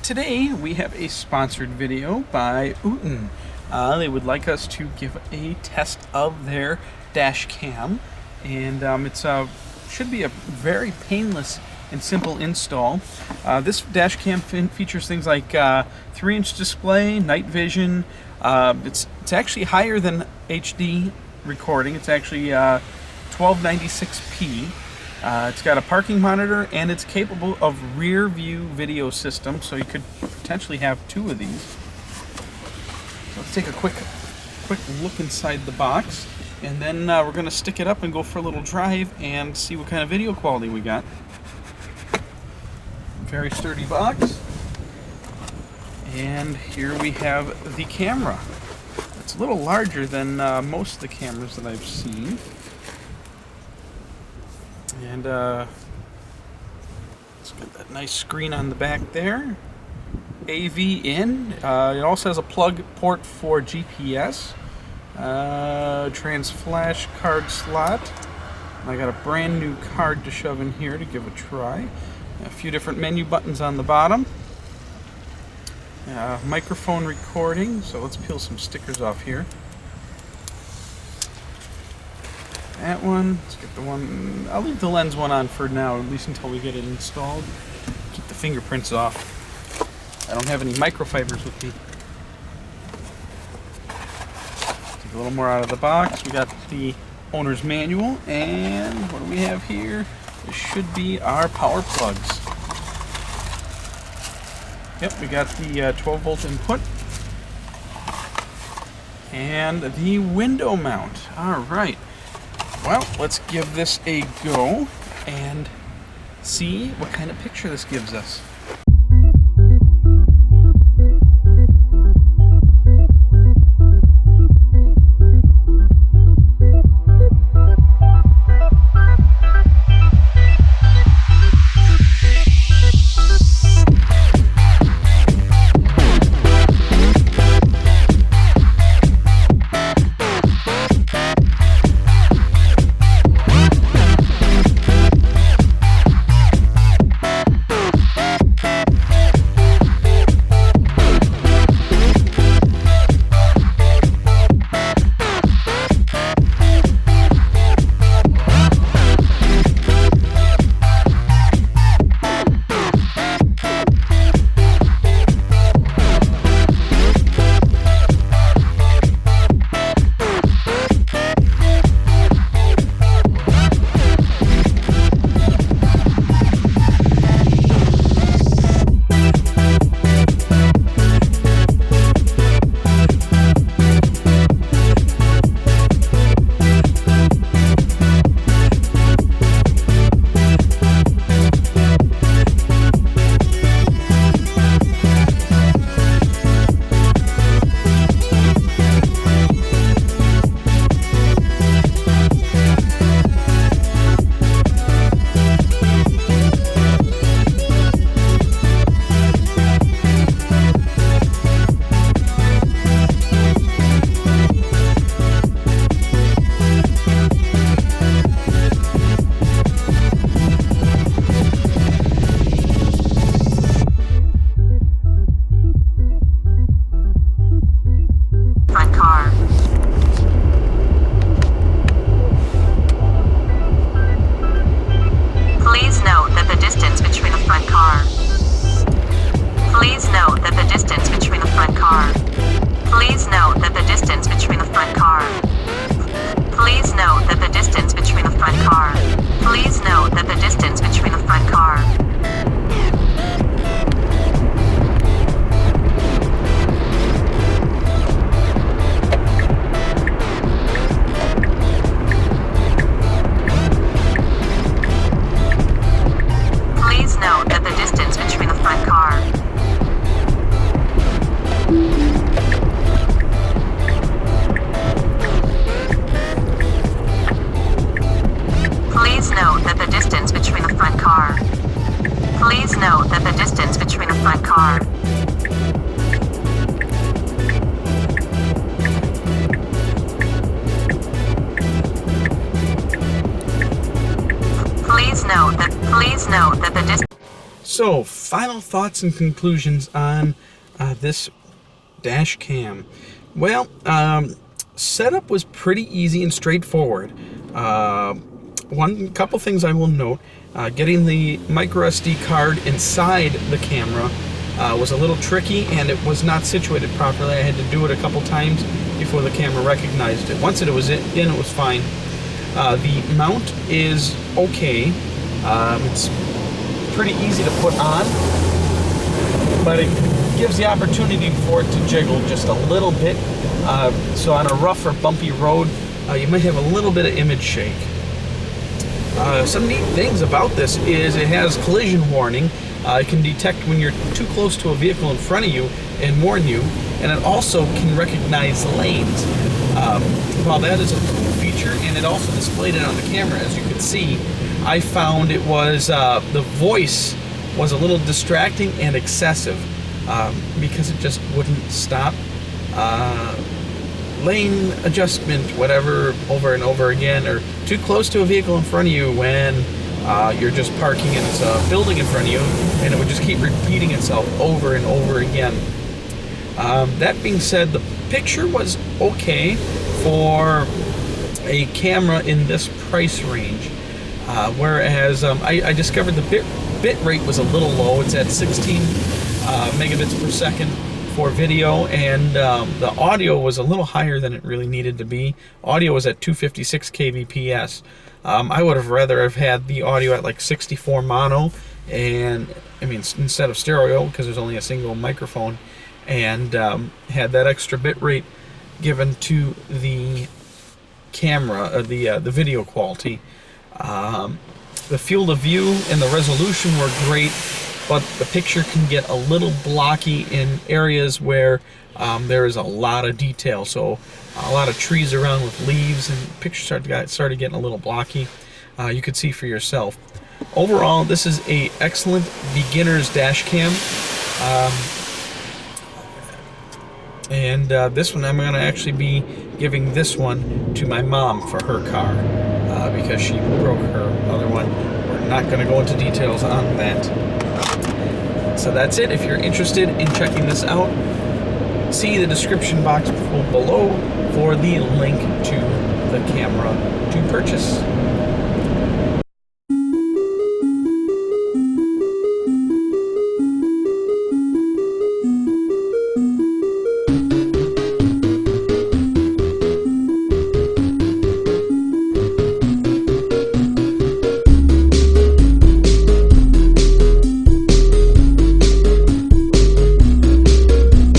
Today we have a sponsored video by Uten. They would like us to give a test of their dash cam, and it should be a very painless and simple install. This dash cam features things like 3-inch display, night vision. It's actually higher than HD recording. It's actually 1296P. It's got a parking monitor, and it's capable of rear view video system, so you could potentially have two of these. So let's take a quick look inside the box, and then we're going to stick it up and go for a little drive and see what kind of video quality we got. Very sturdy box. And here we have the camera. It's a little larger than most of the cameras that I've seen. And it's got that nice screen on the back there. AV in. It also has a plug port for GPS. Trans flash card slot. I got a brand new card to shove in here to give a try. A few different menu buttons on the bottom. Microphone recording. So let's peel some stickers off here. That one, let's get the one, I'll leave the lens one on for now, at least until we get it installed. Keep the fingerprints off. I don't have any microfibers with me. Take a little more out of the box. We got the owner's manual, and what do we have here? This should be our power plugs. Yep, we got the 12 volt input. And the window mount. All right. Well, let's give this a go and see what kind of picture this gives us. So, final thoughts and conclusions on this dash cam. Well, setup was pretty easy and straightforward. Couple things I will note. Getting the micro SD card inside the camera was a little tricky, and it was not situated properly. I had to do it a couple times before the camera recognized it. Once it was in, it was fine. The mount is okay. It's pretty easy to put on, but it gives the opportunity for it to jiggle just a little bit. So on a rough or bumpy road, you might have a little bit of image shake. Some neat things about this is it has collision warning. It can detect when you're too close to a vehicle in front of you and warn you, and it also can recognize lanes. While that is a cool feature, and it also displayed it on the camera, as you can see, I found it was, the voice was a little distracting and excessive because it just wouldn't stop. Lane adjustment, whatever, over and over again, or too close to a vehicle in front of you when you're just parking and it's a building in front of you, and it would just keep repeating itself over and over again. That being said, the picture was okay for a camera in this price range, whereas I discovered the bit rate was a little low. It's at 16 megabits per second for video, and the audio was a little higher than it really needed to be. Audio was at 256 kbps. I would have rather have had the audio at like 64 mono, and I mean instead of stereo, because there's only a single microphone, and had that extra bit rate given to the camera, the video quality. The field of view and the resolution were great, but the picture can get a little blocky in areas where there is a lot of detail. So a lot of trees around with leaves, and pictures started getting a little blocky. You could see for yourself. Overall, this is a excellent beginner's dash cam. This one, I'm going to actually be giving this one to my mom for her car because she broke her other one. We're not going to go into details on that. So that's it. If you're interested in checking this out, see the description box below for the link to the camera to purchase.